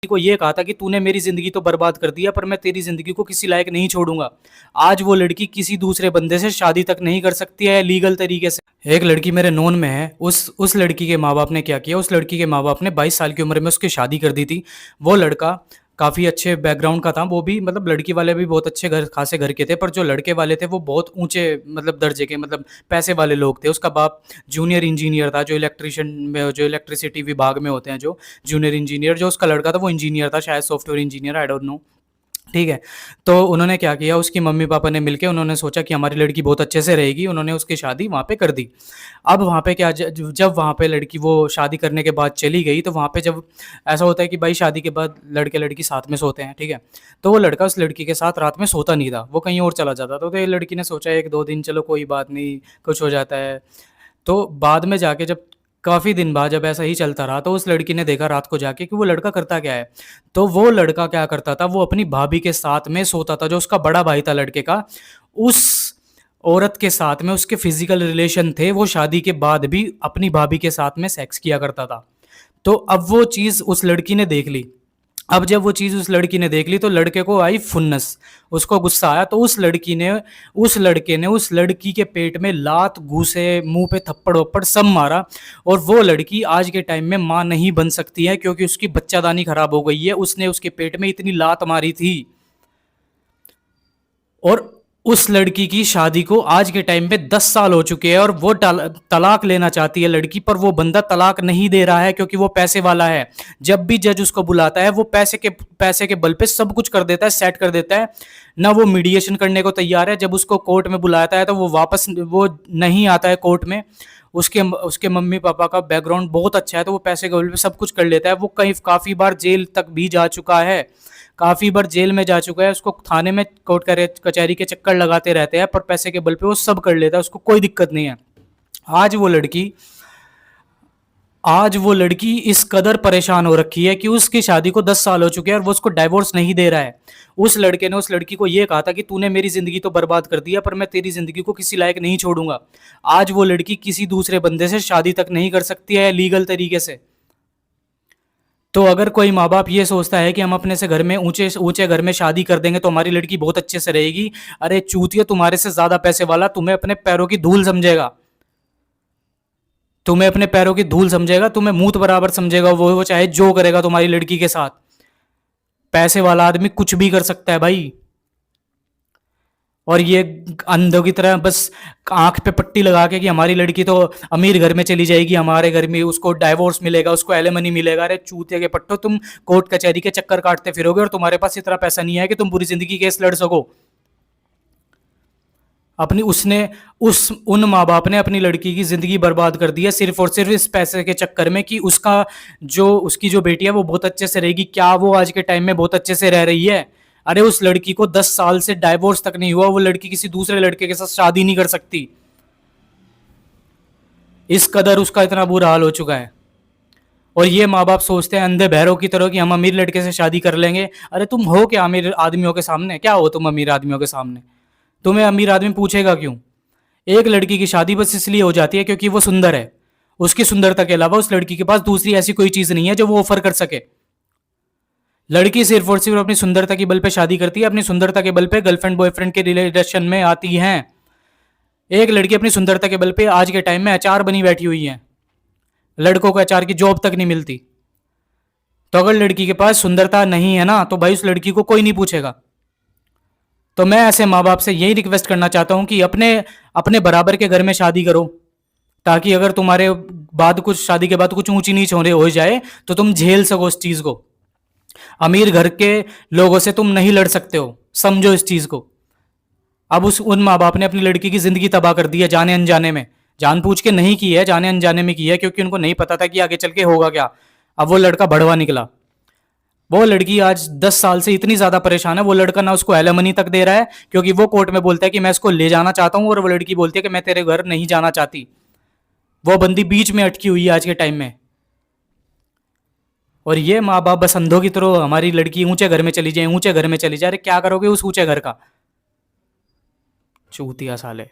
को ये कहा था कि तूने मेरी ज़िंदगी तो बर्बाद कर दिया, पर मैं तेरी ज़िंदगी को किसी लायक नहीं छोड़ूँगा। आज वो लड़की किसी दूसरे बंदे से शादी तक नहीं कर सकती है लीगल तरीके से। एक लड़की मेरे नोन में है, उस लड़की के माँ-बाप ने क्या किया, उस लड़की के माँ-बाप ने 22 साल की उम्र में उसकी शादी कर दी थी। वो लड़का काफ़ी अच्छे बैकग्राउंड का था, वो भी मतलब लड़की वाले भी बहुत अच्छे घर खासे घर के थे, पर जो लड़के वाले थे वो बहुत ऊँचे मतलब दर्जे के मतलब पैसे वाले लोग थे। उसका बाप जूनियर इंजीनियर था, जो इलेक्ट्रिशियन में जो इलेक्ट्रिसिटी विभाग में होते हैं, जो जूनियर इंजीनियर, जो उसका लड़का था वो इंजीनियर था, शायद software engineer, I don't know. ठीक है। तो उन्होंने क्या किया, उसकी मम्मी-पापा ने मिलके उन्होंने सोचा कि हमारी लड़की बहुत अच्छे से रहेगी, उन्होंने उसकी शादी वहाँ पे कर दी। अब वहाँ पे क्या ज ज जब वहाँ पे लड़की वो शादी करने के बाद चली गई, तो वहाँ पे जब ऐसा होता है कि भाई शादी के बाद लड़के-लड़की साथ में सोते हैं, ठीक है? तो वो लड़का उस लड़की के साथ रात में सोता नहीं था, वो कहीं और चला जाता था। तो ये लड़की ने सोचा 1-2 दिन चलो कोई बात नहीं, कुछ हो जाता है। तो बाद में जाके जब काफ़ी दिन बाद जब ऐसा ही चलता रहा, तो उस लड़की ने देखा रात को जाके कि वो लड़का करता क्या है। तो वो लड़का क्या करता था, वो अपनी भाभी के साथ में सोता था, जो उसका बड़ा भाई था लड़के का। उस औरत के साथ में उसके फिज़िकल रिलेशन थे, वो शादी के बाद भी अपनी भाभी के साथ में सेक्स किया करता था। तो अब वो चीज़ उस लड़की ने देख ली। अब जब वो चीज़ उस लड़की ने देख ली, तो लड़के को आई खुन्नस, उसको गुस्सा आया, तो उस लड़के ने उस लड़की के पेट में लात, घूंसे, मुँह पे थप्पड़-वप्पड़ सब मारा, और वो लड़की आज के टाइम में माँ नहीं बन सकती है, क्योंकि उसकी बच्चादानी खराब हो गई है। उसने उसके पेट में इतनी लात मारी थी। और उस लड़की की शादी को आज के टाइम पे 10 साल हो चुके हैं, और वो तलाक लेना चाहती है लड़की, पर वो बंदा तलाक नहीं दे रहा है, क्योंकि वो पैसे वाला है। जब भी जज उसको बुलाता है, वो पैसे के बल पे सब कुछ कर देता है, सेट कर देता है। ना वो मीडिएशन करने को तैयार है। जब उसको कोर्ट में बुलाता है, तो वो नहीं आता है कोर्ट में। उसके उसके मम्मी पापा का बैकग्राउंड बहुत अच्छा है, तो वो पैसे के बल पे सब कुछ कर लेता है। वो कहीं काफ़ी बार जेल तक भी जा चुका है, काफ़ी बार जेल में जा चुका है। उसको थाने में कोर्ट कचहरी के चक्कर लगाते रहते हैं, पर पैसे के बल पे वो सब कर लेता है, उसको कोई दिक्कत नहीं है। आज वो लड़की आज वो लड़की इस कदर परेशान हो रखी है कि उसकी शादी को 10 साल हो चुके हैं, और वो उसको डाइवोर्स नहीं दे रहा है। उस लड़के ने उस लड़की को ये कहा था कि तूने मेरी ज़िंदगी तो बर्बाद कर दिया, पर मैं तेरी ज़िंदगी को किसी लायक नहीं छोड़ूंगा। आज वो लड़की किसी दूसरे बंदे से शादी तक नहीं कर सकती है लीगल तरीके से। तो अगर कोई माँ बाप ये सोचता है कि हम अपने से घर में ऊंचे ऊंचे घर में शादी कर देंगे तो हमारी लड़की बहुत अच्छे से रहेगी, अरे चूतिया, तुम्हारे से ज़्यादा पैसे वाला तुम्हें अपने पैरों की धूल समझेगा। तुम्हें मूत बराबर समझेगा। वो चाहे जो करेगा तुम्हारी लड़की के साथ। पैसे वाला आदमी कुछ भी कर सकता है भाई। और ये अंधों की तरह बस आंख पे पट्टी लगा के कि हमारी लड़की तो अमीर घर में चली जाएगी, हमारे घर में उसको डाइवोर्स मिलेगा, उसको एलिमनी मिलेगा। अरे चूतिया के पट्टो, तुम कोर्ट कचहरी के चक्कर काटते फिरोगे, और तुम्हारे पास इतना पैसा नहीं है कि तुम पूरी जिंदगी केस लड़ सको। अपनी उसने उस उन माँ बाप ने अपनी लड़की की ज़िंदगी बर्बाद कर दी है, सिर्फ और सिर्फ इस पैसे के चक्कर में कि उसकी जो बेटी है वो बहुत अच्छे से रहेगी। क्या वो आज के टाइम में बहुत अच्छे से रह रही है? अरे उस लड़की को 10 साल से डाइवोर्स तक नहीं हुआ, वो लड़की किसी दूसरे लड़के के साथ शादी नहीं कर सकती। इस कदर उसका इतना बुरा हाल हो चुका है। और ये माँ बाप सोचते हैं अंधे बहरों की तरह कि हम अमीर लड़के से शादी कर लेंगे। अरे तुम हो क्या अमीर आदमियों के सामने? क्या हो तुम अमीर आदमियों के सामने? तुम्हें अमीर आदमी पूछेगा क्यों? एक लड़की की शादी बस इसलिए हो जाती है क्योंकि वो सुंदर है। उसकी सुंदरता के अलावा उस लड़की के पास दूसरी ऐसी कोई चीज़ नहीं है जो वो ऑफर कर सके। लड़की सिर्फ और सिर्फ अपनी सुंदरता के बल पे शादी करती है, अपनी सुंदरता के बल पे गर्लफ्रेंड बॉयफ्रेंड के रिलेशन में आती हैं। एक लड़की अपनी सुंदरता के बल पे आज के टाइम में अचार बनी बैठी हुई है। लड़कों को अचार की जॉब तक नहीं मिलती। तो अगर लड़की के पास सुंदरता नहीं है ना, तो भाई उस लड़की को कोई नहीं पूछेगा। तो मैं ऐसे माँ बाप से यही रिक्वेस्ट करना चाहता हूँ कि अपने अपने बराबर के घर में शादी करो, ताकि अगर तुम्हारे बाद कुछ शादी के बाद कुछ ऊंची नीच हो जाए तो तुम झेल सको उस चीज़ को। अमीर घर के लोगों से तुम नहीं लड़ सकते हो, समझो इस चीज़ को। अब उन माँ बाप ने अपनी लड़की की ज़िंदगी तबाह कर दी है जाने अनजाने में। जानबूझ के नहीं की है, जाने अनजाने में की है, क्योंकि उनको नहीं पता था कि आगे चल के होगा क्या। अब वो लड़का भड़वा निकला। वो लड़की आज 10 साल से इतनी ज़्यादा परेशान है, वो लड़का ना उसको एलिमनी तक दे रहा है, क्योंकि वो कोर्ट में बोलता है कि मैं इसको ले जाना चाहता हूँ, और वो लड़की बोलती है कि मैं तेरे घर नहीं जाना चाहती। वो बंदी बीच में अटकी हुई है आज के टाइम में। और ये माँ बाप बस अंधों की तरह हमारी लड़की ऊंचे घर में चली जाए, ऊंचे घर में चली जाए। अरे क्या करोगे उस ऊंचे घर का? चूतिया साले।